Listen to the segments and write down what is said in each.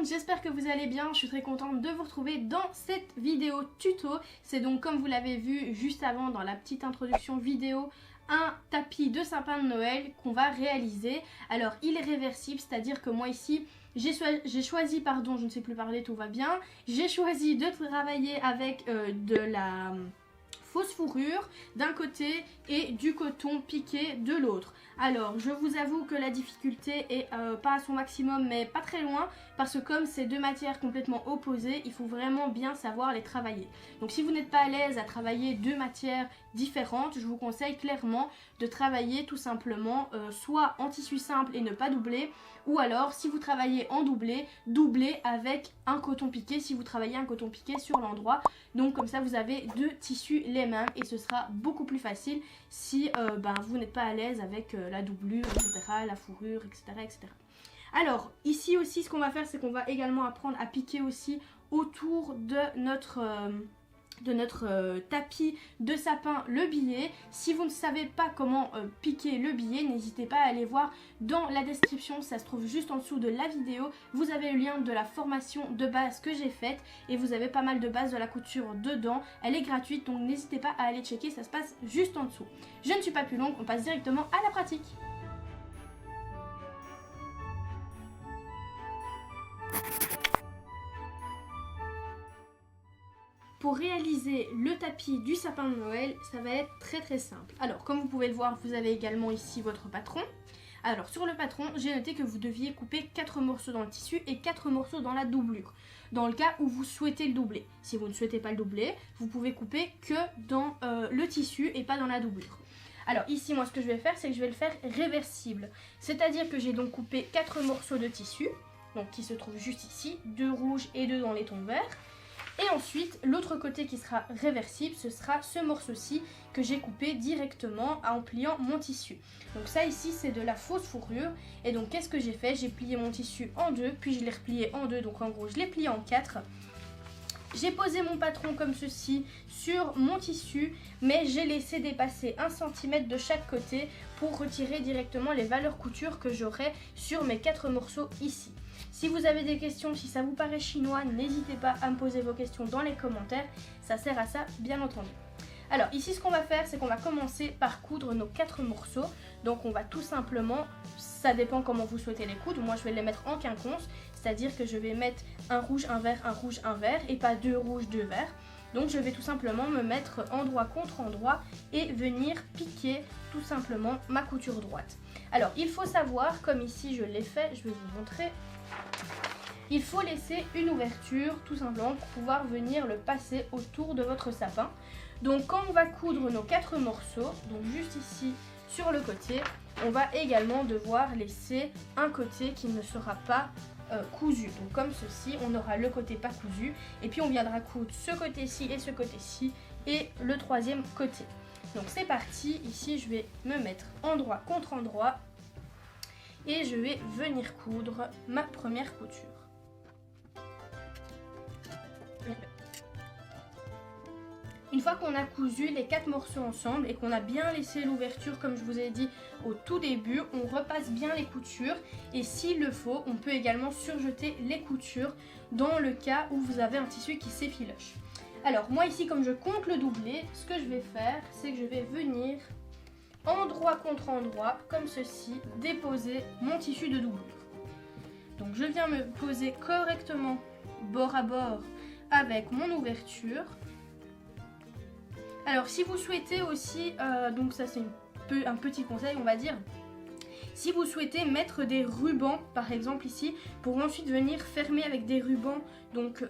monde, j'espère que vous allez bien. Je suis très contente de vous retrouver dans cette vidéo tuto. C'est donc, comme vous l'avez vu juste avant dans la petite introduction vidéo, un tapis de sapin de Noël qu'on va réaliser. Alors il est réversible, c'est-à-dire que moi ici j'ai choisi, pardon, je ne sais plus parler, tout va bien, j'ai choisi de travailler avec de la fausse fourrure d'un côté et du coton piqué de l'autre. Alors je vous avoue que la difficulté est pas à son maximum mais pas très loin, parce que comme c'est deux matières complètement opposées, il faut vraiment bien savoir les travailler. Donc si vous n'êtes pas à l'aise à travailler deux matières différentes, je vous conseille clairement de travailler tout simplement soit en tissu simple et ne pas doubler, ou alors si vous travaillez en doublé, doubler avec un coton piqué si vous travaillez un coton piqué sur l'endroit. Donc comme ça vous avez deux tissus les mêmes et ce sera beaucoup plus facile si vous n'êtes pas à l'aise avec la doublure, etc., la fourrure, etc., etc. Alors ici aussi ce qu'on va faire, c'est qu'on va également apprendre à piquer aussi autour de notre tapis de sapin le billet. Si vous ne savez pas comment piquer le billet, n'hésitez pas à aller voir dans la description, ça se trouve juste en dessous de la vidéo. Vous avez le lien de la formation de base que j'ai faite et vous avez pas mal de bases de la couture dedans. Elle est gratuite, donc n'hésitez pas à aller checker, ça se passe juste en dessous. Je ne suis pas plus longue, on passe directement à la pratique. Pour réaliser le tapis du sapin de Noël, ça va être très simple. Alors comme vous pouvez le voir, vous avez également ici votre patron. Alors sur le patron, j'ai noté que vous deviez couper 4 morceaux dans le tissu et 4 morceaux dans la doublure, dans le cas où vous souhaitez le doubler. Si vous ne souhaitez pas le doubler, vous pouvez couper que dans le tissu et pas dans la doublure. Alors ici, moi ce que je vais faire, c'est que je vais le faire réversible. C'est-à-dire que j'ai donc coupé 4 morceaux de tissu, donc qui se trouvent juste ici, 2 rouges et 2 dans les tons verts. Et ensuite, l'autre côté qui sera réversible, ce sera ce morceau-ci que j'ai coupé directement en pliant mon tissu. Donc ça ici, c'est de la fausse fourrure. Et donc qu'est-ce que j'ai fait? J'ai plié mon tissu en deux, puis je l'ai replié en deux. Donc en gros, je l'ai plié en 4. J'ai posé mon patron comme ceci sur mon tissu, mais j'ai laissé dépasser 1 cm de chaque côté pour retirer directement les valeurs couture que j'aurai sur mes 4 morceaux ici. Si vous avez des questions, si ça vous paraît chinois, n'hésitez pas à me poser vos questions dans les commentaires, ça sert à ça bien entendu. Alors ici ce qu'on va faire, c'est qu'on va commencer par coudre nos 4 morceaux. Donc on va tout simplement, ça dépend comment vous souhaitez les coudre, moi je vais les mettre en quinconce, c'est-à-dire que je vais mettre un rouge, un vert et pas 2 rouges, 2 verts. Donc je vais tout simplement me mettre endroit contre endroit et venir piquer tout simplement ma couture droite. Alors il faut savoir, comme ici je l'ai fait, je vais vous montrer. Il faut laisser une ouverture tout simplement pour pouvoir venir le passer autour de votre sapin. Donc quand on va coudre nos 4 morceaux, donc juste ici sur le côté, on va également devoir laisser un côté qui ne sera pas cousu. Donc comme ceci, on aura le côté pas cousu et puis on viendra coudre ce côté-ci et ce côté-ci et le troisième côté. Donc c'est parti, ici je vais me mettre endroit contre endroit et je vais venir coudre ma première couture. Une fois qu'on a cousu les 4 morceaux ensemble et qu'on a bien laissé l'ouverture comme je vous ai dit au tout début, on repasse bien les coutures et s'il le faut, on peut également surjeter les coutures dans le cas où vous avez un tissu qui s'effiloche. Alors moi ici, comme je compte le doubler, ce que je vais faire, c'est que je vais venir endroit contre endroit, comme ceci, déposer mon tissu de doublure. Donc je viens me poser correctement bord à bord avec mon ouverture. Alors si vous souhaitez aussi, donc ça c'est un petit conseil on va dire, si vous souhaitez mettre des rubans par exemple ici, pour ensuite venir fermer avec des rubans donc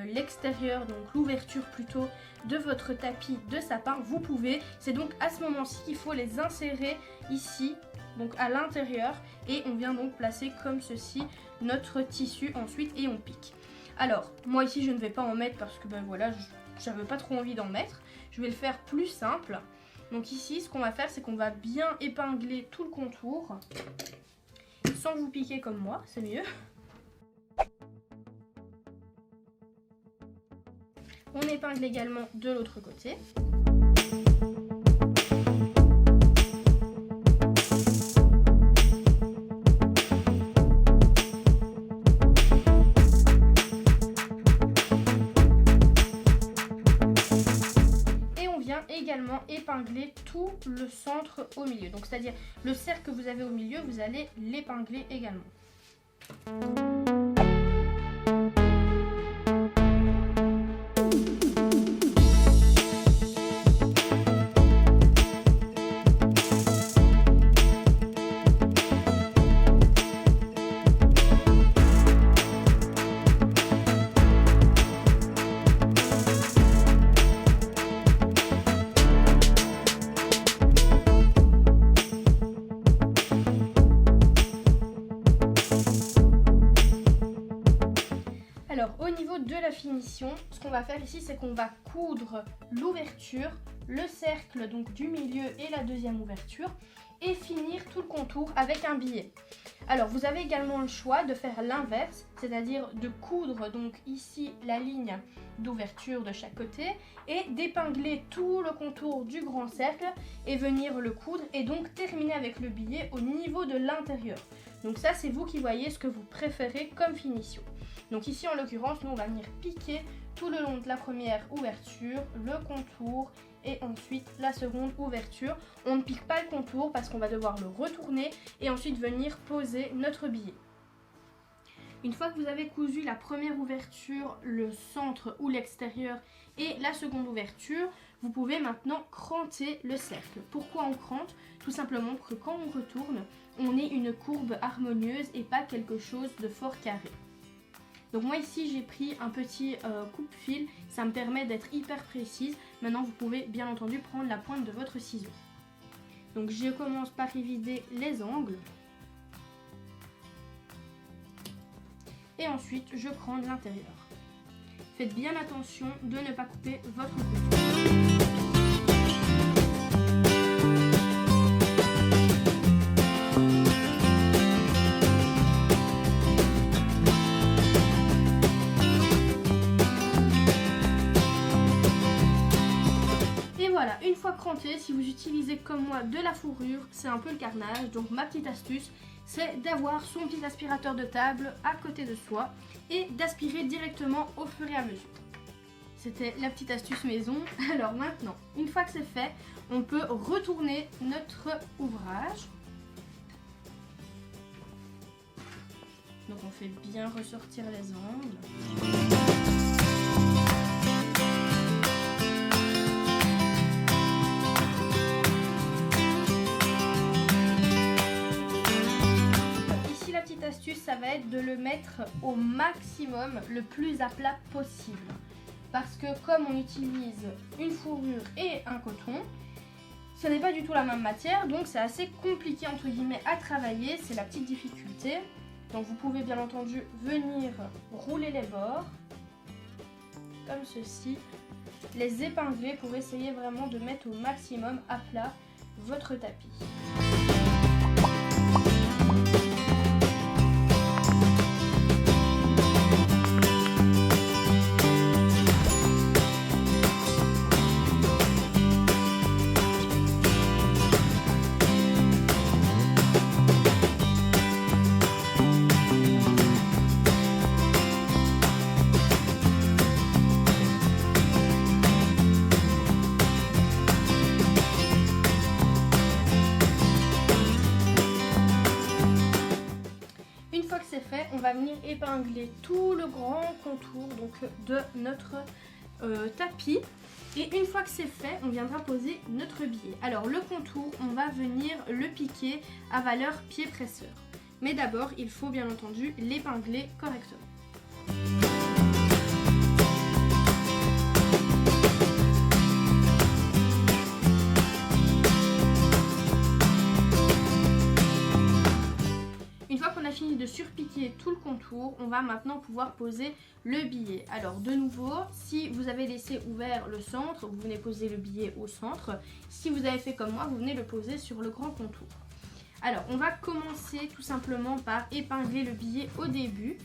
l'extérieur, donc l'ouverture plutôt de votre tapis de sapin, vous pouvez. C'est donc à ce moment-ci qu'il faut les insérer ici, donc à l'intérieur, et on vient donc placer comme ceci notre tissu ensuite et on pique. Alors moi ici je ne vais pas en mettre parce que voilà, j'avais pas trop envie d'en mettre. Je vais le faire plus simple. Donc ici ce qu'on va faire, c'est qu'on va bien épingler tout le contour sans vous piquer comme moi, c'est mieux. On épingle également de l'autre côté. simplement épingler tout le centre au milieu. Donc c'est-à-dire le cercle que vous avez au milieu, vous allez l'épingler également. Alors au niveau de la finition, ce qu'on va faire ici, c'est qu'on va coudre l'ouverture, le cercle donc du milieu et la deuxième ouverture et finir tout le contour avec un billet. Alors vous avez également le choix de faire l'inverse, c'est-à-dire de coudre donc ici la ligne d'ouverture de chaque côté et d'épingler tout le contour du grand cercle et venir le coudre et donc terminer avec le billet au niveau de l'intérieur. Donc ça c'est vous qui voyez ce que vous préférez comme finition. Donc ici en l'occurrence nous on va venir piquer tout le long de la première ouverture, le contour et ensuite la seconde ouverture. On ne pique pas le contour parce qu'on va devoir le retourner et ensuite venir poser notre billet. Une fois que vous avez cousu la première ouverture, le centre ou l'extérieur et la seconde ouverture, vous pouvez maintenant cranter le cercle. Pourquoi on crante? Tout simplement pour que quand on retourne, on ait une courbe harmonieuse et pas quelque chose de fort carré. Donc moi ici j'ai pris un petit coupe-fil, ça me permet d'être hyper précise. Maintenant vous pouvez bien entendu prendre la pointe de votre ciseau. Donc je commence par évider les angles. Et ensuite je crante l'intérieur. Faites bien attention de ne pas couper votre coupe. Voilà, une fois cranté, si vous utilisez comme moi de la fourrure, c'est un peu le carnage. Donc ma petite astuce, c'est d'avoir son petit aspirateur de table à côté de soi et d'aspirer directement au fur et à mesure. C'était la petite astuce maison. Alors maintenant, une fois que c'est fait, on peut retourner notre ouvrage. Donc on fait bien ressortir les angles. Astuce, ça va être de le mettre au maximum, le plus à plat possible. Parce que comme on utilise une fourrure et un coton, ce n'est pas du tout la même matière, donc c'est assez compliqué entre guillemets à travailler, c'est la petite difficulté. Donc vous pouvez bien entendu venir rouler les bords, comme ceci, les épingler pour essayer vraiment de mettre au maximum à plat votre tapis. On va venir épingler tout le grand contour donc, de notre tapis et une fois que c'est fait, on viendra poser notre billet. Alors le contour, on va venir le piquer à valeur pied presseur, mais d'abord il faut bien entendu l'épingler correctement. Fini de surpiquer tout le contour, on va maintenant pouvoir poser le billet. Alors de nouveau, si vous avez laissé ouvert le centre, vous venez poser le billet au centre. Si vous avez fait comme moi, vous venez le poser sur le grand contour. Alors on va commencer tout simplement par épingler le billet au début.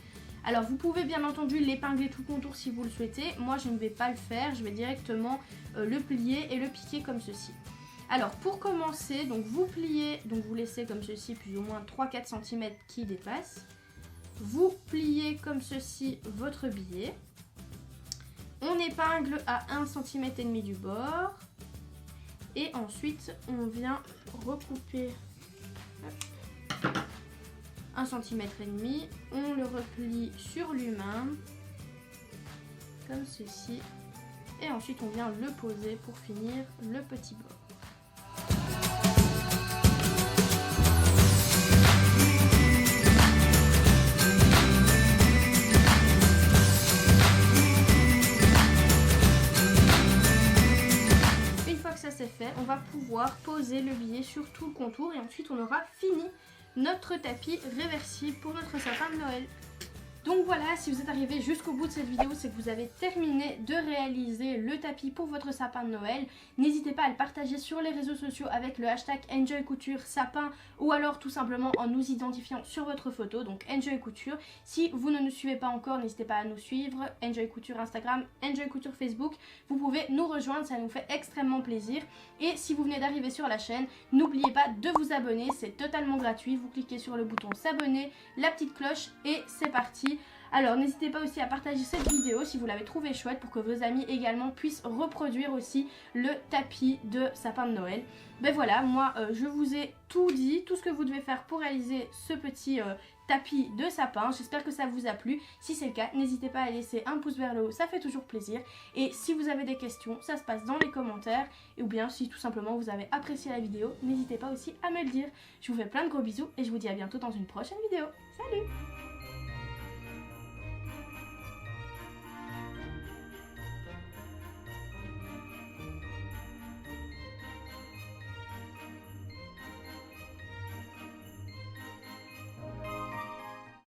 Alors vous pouvez bien entendu l'épingler tout le contour si vous le souhaitez. Moi je ne vais pas le faire, je vais directement le plier et le piquer comme ceci. Alors pour commencer, donc vous pliez, donc vous laissez comme ceci plus ou moins 3-4 cm qui dépassent. Vous pliez comme ceci votre billet. On épingle à 1,5 cm du bord. Et ensuite, on vient recouper 1,5 cm. On le replie sur lui-même, comme ceci. Et ensuite, on vient le poser pour finir le petit bord. C'est fait, on va pouvoir poser le billet sur tout le contour et ensuite on aura fini notre tapis réversible pour notre sapin de Noël. Donc voilà, si vous êtes arrivé jusqu'au bout de cette vidéo, c'est que vous avez terminé de réaliser le tapis pour votre sapin de Noël. N'hésitez pas à le partager sur les réseaux sociaux avec le hashtag EnjoyCoutureSapin ou alors tout simplement en nous identifiant sur votre photo, donc EnjoyCouture. Si vous ne nous suivez pas encore, n'hésitez pas à nous suivre, EnjoyCouture Instagram, EnjoyCouture Facebook. Vous pouvez nous rejoindre, ça nous fait extrêmement plaisir. Et si vous venez d'arriver sur la chaîne, n'oubliez pas de vous abonner, c'est totalement gratuit. Vous cliquez sur le bouton s'abonner, la petite cloche et c'est parti. Alors n'hésitez pas aussi à partager cette vidéo si vous l'avez trouvée chouette pour que vos amis également puissent reproduire aussi le tapis de sapin de Noël. Ben voilà, moi je vous ai tout dit, tout ce que vous devez faire pour réaliser ce petit tapis de sapin. J'espère que ça vous a plu. Si c'est le cas, n'hésitez pas à laisser un pouce vers le haut, ça fait toujours plaisir. Et si vous avez des questions, ça se passe dans les commentaires. Ou bien si tout simplement vous avez apprécié la vidéo, n'hésitez pas aussi à me le dire. Je vous fais plein de gros bisous et je vous dis à bientôt dans une prochaine vidéo. Salut!